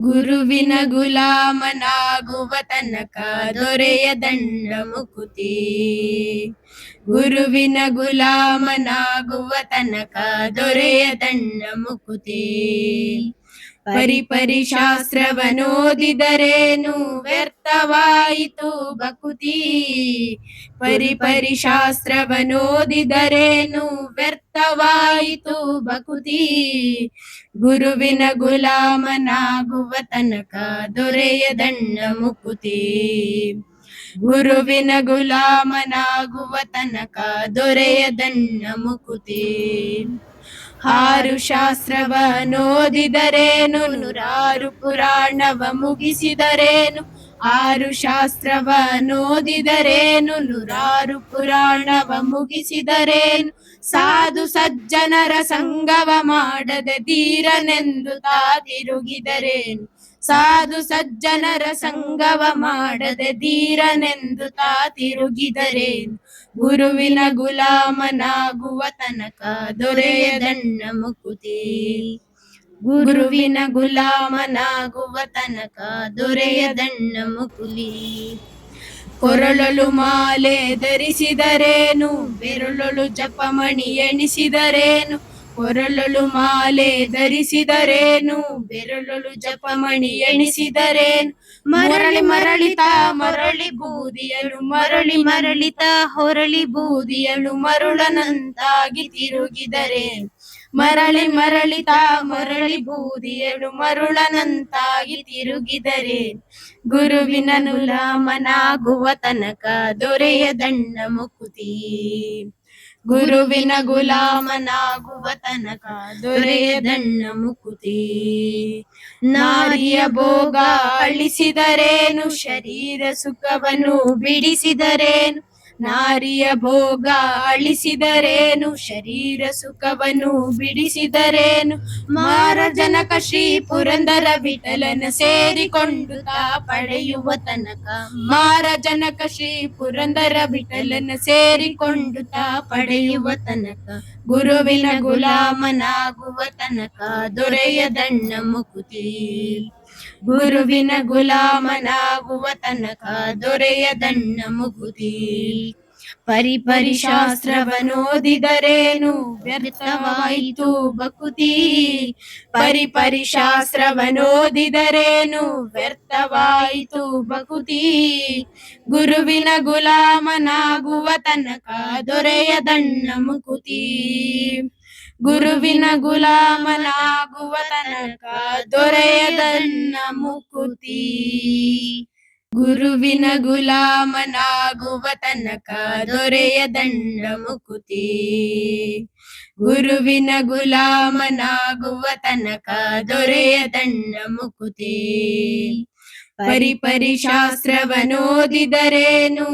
ಗುರುವಿನ ಗುಲಾಮನಾಗುವ ತನಕ ದೊರೆಯದಣ್ಣ ಮುಕುತಿ. ಗುರುವಿನ ಗುಲಾಮನಾಗುವ ತನಕ ದೊರೆಯದಣ್ಣ ಮುಕುತಿ. ಪರಿಪರಿ ಶಾಸ್ತ್ರವನೋದಿದರೇನು ವ್ಯರ್ಥವಾಯಿತು ಬಕುತಿ. ಪರಿಪರಿ ಶಾಸ್ತ್ರವನೋದಿದರೇನು ವ್ಯರ್ಥವಾಯಿತು ಬಕುತಿ. ಗುರುವಿನ ಗುಲಾಮನಾಗುವ ತನಕ ದೊರೆಯದಣ್ಣ ಮುಕುತಿ. ಗುರುವಿನ ಗುಲಾಮನಾಗುವ ತನಕ ದೊರೆಯದಣ್ಣ ಮುಕುತಿ. 6 ಶಾಸ್ತ್ರವನೋದಿದರೇನು 100 ಪುರಾಣವ ಮುಗಿಸಿದರೇನು. 6 ಶಾಸ್ತ್ರವನೋದಿದರೇನು 100 ಪುರಾಣವ ಮುಗಿಸಿದರೇನು. ಸಾಧು ಸಜ್ಜನರ ಸಂಗವ ಮಾಡದೆ ಧೀರನೆಂದು ತಾ ತಿರುಗಿದರೇನು. ಸಾಧು ಸಜ್ಜನರ ಸಂಗವ ಮಾಡದೆ ಧೀರನೆಂದು ತಾ ತಿರುಗಿದರೇನು. ಗುರುವಿನ ಗುಲಾಮನಾಗುವ ತನಕ ದೊರೆಯದಣ್ಣ ಮುಕುತಿ. ಗುರುವಿನ ಗುಲಾಮನಾಗುವ ತನಕ ದೊರೆಯದಣ್ಣ ಮುಕುಲಿ. ಕೊರಳಲು ಮಾಲೆ ಧರಿಸಿದರೇನು ಬೆರಳಲು ಜಪಮಣಿ ಎಣಿಸಿದರೇನು. ಕೊರಳಲು ಮಾಲೆ ಧರಿಸಿದರೇನು ಬೆರಳಲು ಜಪಮಣಿ ಎಣಿಸಿದರೇನು. ಮರಳಿ ಮರಳಿತ ಮರಳಿ ಬೂದಿಯಳು ಮರಳಿ ಮರಳಿತ ಹೊರಳಿ ಬೂದಿಯಳು ಮರುಳನಂತಾಗಿ ತಿರುಗಿದರೇನು. ಮರಳಿ ಮರಳಿತ ಮರಳಿ ಬೂದಿಯಳು ಮರುಳನಂತಾಗಿ ತಿರುಗಿದರೇನು. ಗುರುವಿನ ಗುಲಾಮನಾಗುವ ತನಕ ದೊರೆಯದಣ್ಣ ಮುಕುತಿ. ಗುರುವಿನ ಗುಲಾಮನಾಗುವ ತನಕ ದೊರೆಯದಣ್ಣ ಮುಕುತಿ. ನಾರಿಯ ಭೋಗ ಅಳಿಸಿದರೇನು ಶರೀರ ಸುಖವನ್ನು ಬಿಡಿಸಿದರೇನು. ನಾರಿಯ ಭೋಗ ಅಳಿಸಿದರೇನು ಶರೀರ ಸುಖವನ್ನು ಬಿಡಿಸಿದರೇನು. ಮಾರಜನಕ ಶ್ರೀ ಪುರಂದರ ವಿಠಲನ ಸೇರಿಕೊಂಡು ತಾ ಪಡೆಯುವ ತನಕ. ಮಾರಜನಕ ಶ್ರೀ ಪುರಂದರ ವಿಠಲನ ಸೇರಿಕೊಂಡು ತಾ ಪಡೆಯುವ ತನಕ. ಗುರುವಿನ ಗುಲಾಮನಾಗುವ ತನಕ ದೊರೆಯದಣ್ಣ ಮುಕುತಿ. ಗುರುವಿನ ಗುಲಾಮನಾಗುವ ತನಕ ದೊರೆಯದಣ್ಣ ಮುಕುತಿ. ಪರಿಪರಿ ಶಾಸ್ತ್ರವನೋದಿದರೇನು ವ್ಯರ್ಥವಾಯಿತು ಬಕುತಿ. ಪರಿಪರಿ ಶಾಸ್ತ್ರವನೋದಿದರೇನು ವ್ಯರ್ಥವಾಯಿತು ಬಕುತಿ. ಗುರುವಿನ ಗುಲಾಮನಾಗುವ ತನಕ ದೊರೆಯದಣ್ಣ ಮುಕುತಿ. ಗುರುವಿನ ಗುಲಾಮನಾಗುವ ತನಕ ದೊರೆಯದಣ್ಣ ಮುಕುತಿ. ಗುರುವಿನ ಗುಲಾಮನಾಗುವ ತನಕ ದೊರೆಯದಣ್ಣ ಮುಕುತಿ. ಗುರುವಿನ ಗುಲಾಮನಾಗುವ ತನಕ ದೊರೆಯದಣ್ಣ ಮುಕುತಿ. ಪರಿಪರಿ ಶಾಸ್ತ್ರವನೋದಿದರೇನು